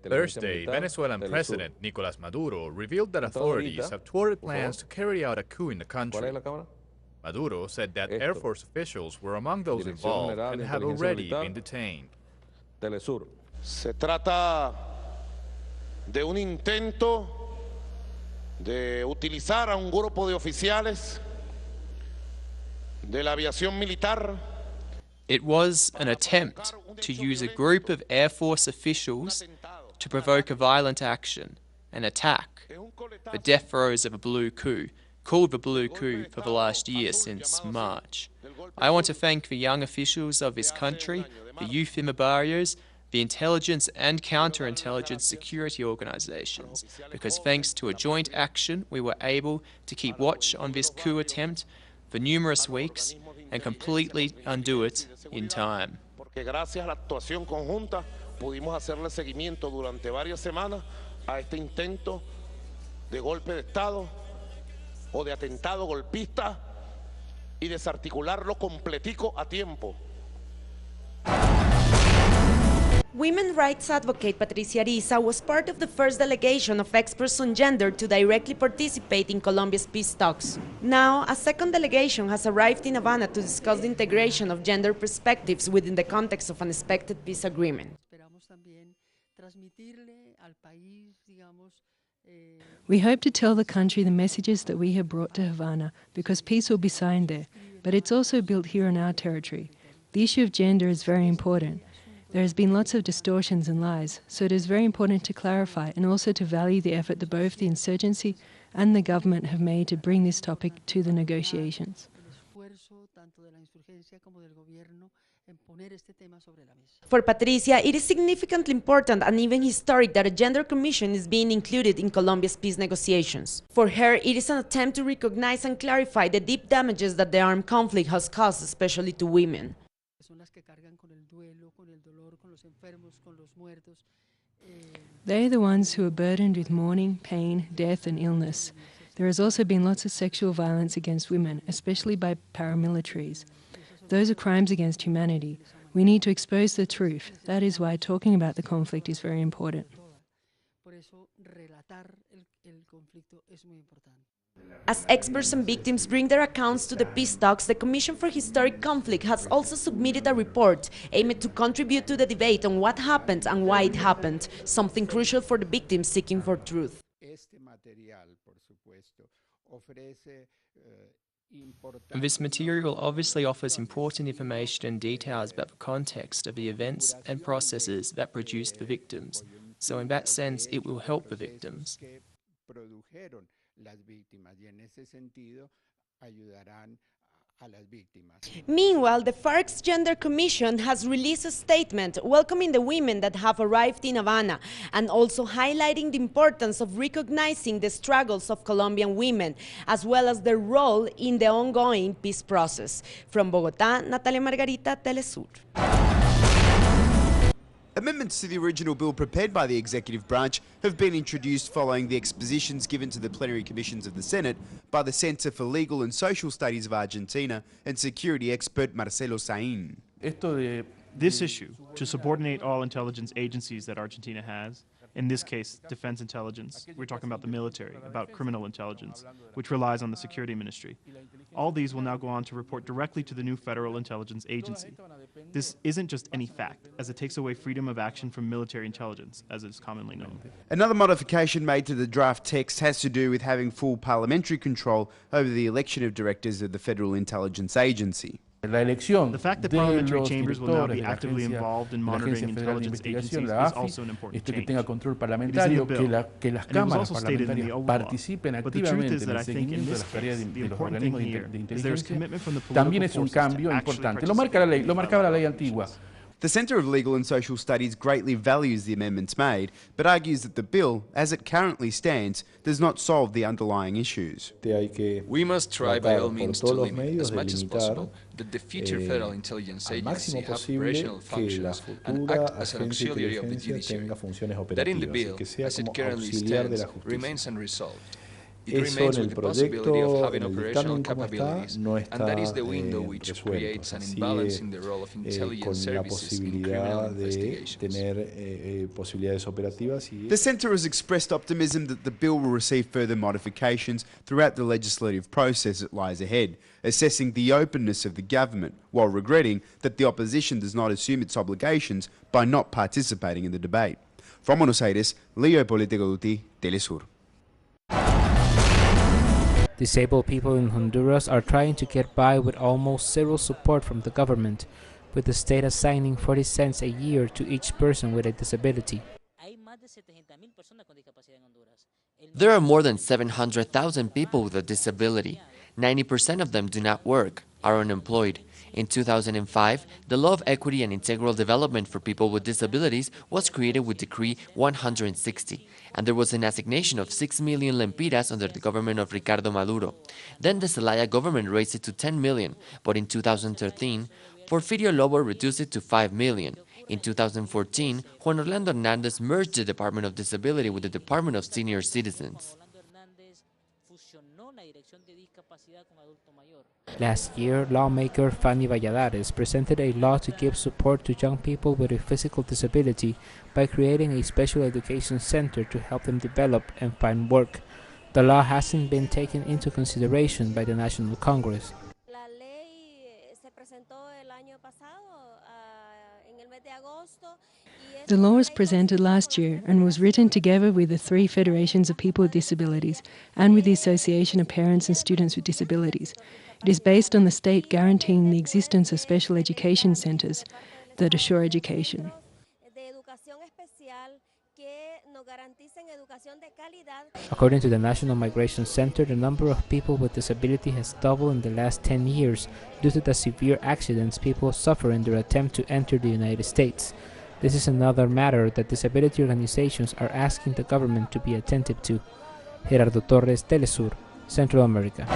Thursday, Venezuelan President Nicolás Maduro revealed that authorities have thwarted plans to carry out a coup in the country. Maduro said that Air Force officials were among those involved and have already been detained. TeleSUR. Se trata de un intento de utilizar a un grupo de oficiales de la aviación militar. It was an attempt to use a group of Air Force officials to provoke a violent action, an attack, the death rows of a blue coup, called the blue coup for the last year since March. I want to thank the young officials of this country, the youth in the barrios, the intelligence and counterintelligence security organizations, because thanks to a joint action we were able to keep watch on this coup attempt for numerous weeks and completely undo it in time. Porque gracias a la actuación conjunta pudimos hacerle seguimiento durante varias semanas a este intento de golpe de Estado o de atentado golpista y desarticularlo completico a tiempo. Women rights advocate Patricia Ariza was part of the first delegation of experts on gender to directly participate in Colombia's peace talks. Now, a second delegation has arrived in Havana to discuss the integration of gender perspectives within the context of an expected peace agreement. We hope to tell the country the messages that we have brought to Havana, because peace will be signed there, but it's also built here on our territory. The issue of gender is very important. There has been lots of distortions and lies, so it is very important to clarify and also to value the effort that both the insurgency and the government have made to bring this topic to the negotiations. For Patricia, it is significantly important and even historic that a gender commission is being included in Colombia's peace negotiations. For her, it is an attempt to recognize and clarify the deep damages that the armed conflict has caused, especially to women. They are the ones who are burdened with mourning, pain, death and illness. There has also been lots of sexual violence against women, especially by paramilitaries. Those are crimes against humanity. We need to expose the truth. That is why talking about the conflict is very important. As experts and victims bring their accounts to the peace talks, the Commission for Historic Conflict has also submitted a report aimed to contribute to the debate on what happened and why it happened, something crucial for the victims seeking for truth. This material obviously offers important information and details about the context of the events and processes that produced the victims, so in that sense it will help the victims. Meanwhile, the FARC's Gender Commission has released a statement welcoming the women that have arrived in Havana and also highlighting the importance of recognizing the struggles of Colombian women as well as their role in the ongoing peace process. From Bogotá, Natalia Margarita, TeleSUR. Amendments to the original bill prepared by the executive branch have been introduced following the expositions given to the plenary commissions of the Senate by the Center for Legal and Social Studies of Argentina and security expert Marcelo Sain. This issue, to subordinate all intelligence agencies that Argentina has, in this case, defense intelligence, we're talking about the military, about criminal intelligence, which relies on the security ministry. All these will now go on to report directly to the new federal intelligence agency. This isn't just any fact, as it takes away freedom of action from military intelligence, as is commonly known. Another modification made to the draft text has to do with having full parliamentary control over the election of directors of the Federal Intelligence Agency. The fact that parliamentary chambers will now be actively involved in monitoring intelligence agencies is also an important change. It is in the bill, and it was also stated in the law. But the truth is that I think in this case, the important thing here is there is commitment from the political forces to actually participate. The Centre of Legal and Social Studies greatly values the amendments made, but argues that the bill, as it currently stands, does not solve the underlying issues. We must try by all means to limit, as much as possible, that the future Federal Intelligence Agency have operational functions and act as an auxiliary of the judiciary. That in the bill, as it currently stands, remains unresolved. It remains with the possibility of having operational capabilities, and that is the window which creates an imbalance in the role of intelligence services in criminal investigations. The Centre has expressed optimism that the bill will receive further modifications throughout the legislative process that lies ahead, assessing the openness of the government, while regretting that the opposition does not assume its obligations by not participating in the debate. From Buenos Aires, Leo Político Duty, TeleSUR. Disabled people in Honduras are trying to get by with almost zero support from the government, with the state assigning 40 cents a year to each person with a disability. There are more than 700,000 people with a disability. 90% of them do not work, are unemployed. In 2005, the Law of Equity and Integral Development for People with Disabilities was created with Decree 160, and there was an assignation of 6 million lempiras under the government of Ricardo Maduro. Then the Zelaya government raised it to 10 million, but in 2013, Porfirio Lobo reduced it to 5 million. In 2014, Juan Orlando Hernández merged the Department of Disability with the Department of Senior Citizens. Last year, lawmaker FANNY Valladares presented a law to give support to young people with a physical disability by creating a special education center to help them develop and find work. The law hasn't been taken into consideration by the National Congress. The law was presented last year and was written together with the 3 federations of people with disabilities and with the Association of Parents and Students with Disabilities. It is based on the state guaranteeing the existence of special education centres that assure education. According to the National Migration Center, the number of people with disability has doubled in the last 10 years due to the severe accidents people suffer in their attempt to enter the United States. This is another matter that disability organizations are asking the government to be attentive to. Gerardo Torres, TeleSUR, Central America.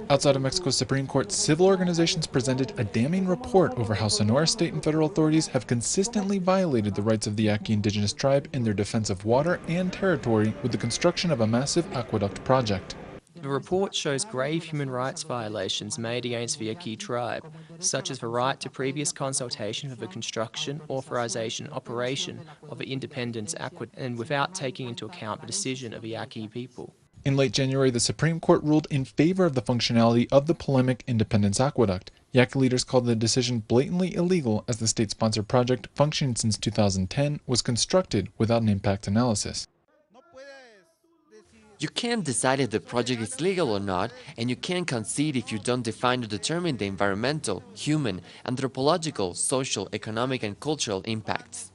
Outside of Mexico's Supreme Court, civil organizations presented a damning report over how Sonora state and federal authorities have consistently violated the rights of the Yaqui indigenous tribe in their defense of water and territory with the construction of a massive aqueduct project. The report shows grave human rights violations made against the Yaqui tribe, such as the right to previous consultation for the construction, authorization, operation of the Independence Aqueduct, and without taking into account the decision of the Yaqui people. In late January, the Supreme Court ruled in favor of the functionality of the polemic Independence Aqueduct. Yaqui leaders called the decision blatantly illegal as the state-sponsored project, functioning since 2010, was constructed without an impact analysis. You can't decide if the project is legal or not, and you can't concede if you don't define or determine the environmental, human, anthropological, social, economic, and cultural impacts.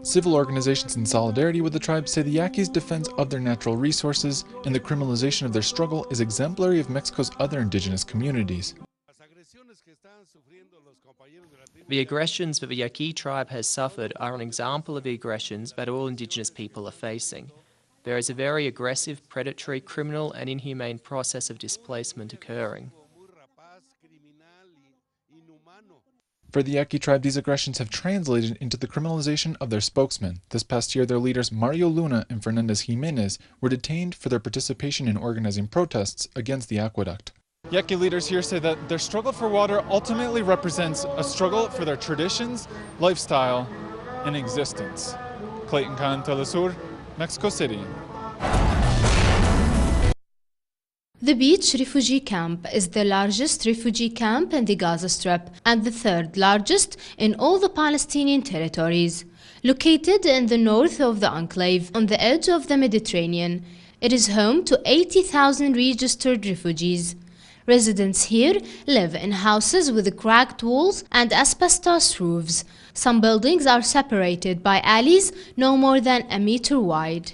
Civil organizations in solidarity with the tribe say the Yaquis' defense of their natural resources and the criminalization of their struggle is exemplary of Mexico's other indigenous communities. The aggressions that the Yaqui tribe has suffered are an example of the aggressions that all indigenous people are facing. There is a very aggressive, predatory, criminal and inhumane process of displacement occurring. For the Yaqui tribe, these aggressions have translated into the criminalization of their spokesmen. This past year, their leaders Mario Luna and Fernandez Jimenez were detained for their participation in organizing protests against the aqueduct. Yaqui leaders here say that their struggle for water ultimately represents a struggle for their traditions, lifestyle, and existence. Clayton Khan, TeleSUR, Mexico City. The beach refugee camp is the largest refugee camp in the Gaza Strip and the 3rd largest in all the Palestinian territories. Located in the north of the enclave on the edge of the Mediterranean, it is home to 80,000 registered refugees. Residents here live in houses with cracked walls and asbestos roofs. Some buildings are separated by alleys no more than a meter wide.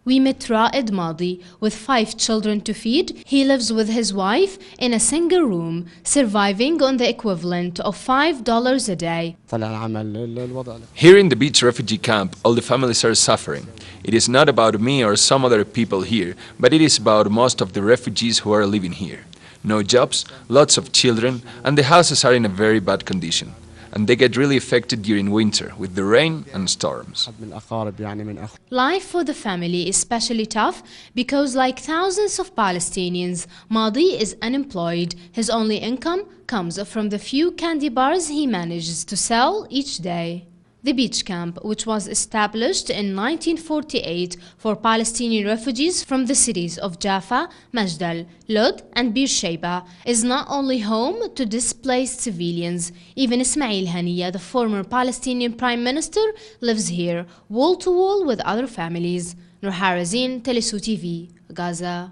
We met RAED Madi with 5 children to feed. He lives with his wife in a single room, surviving on the equivalent of $5 a day. Here in the beach refugee camp, all the families are suffering. It is not about me or some other people here, but it is about most of the refugees who are living here. No jobs, lots of children, and the houses are in a very bad condition. and they get really affected during winter with the rain and storms. Life for the family is especially tough because, like thousands of Palestinians, Madi is unemployed. His only income comes from the few candy bars he manages to sell each day. The beach camp, which was established in 1948 for Palestinian refugees from the cities of Jaffa, Majdal, Lod and Beersheba, is not only home to displaced civilians. Even Ismail Haniyeh, the former Palestinian Prime Minister, lives here, wall to wall with other families. Nur Harazin, teleSUR TV, Gaza.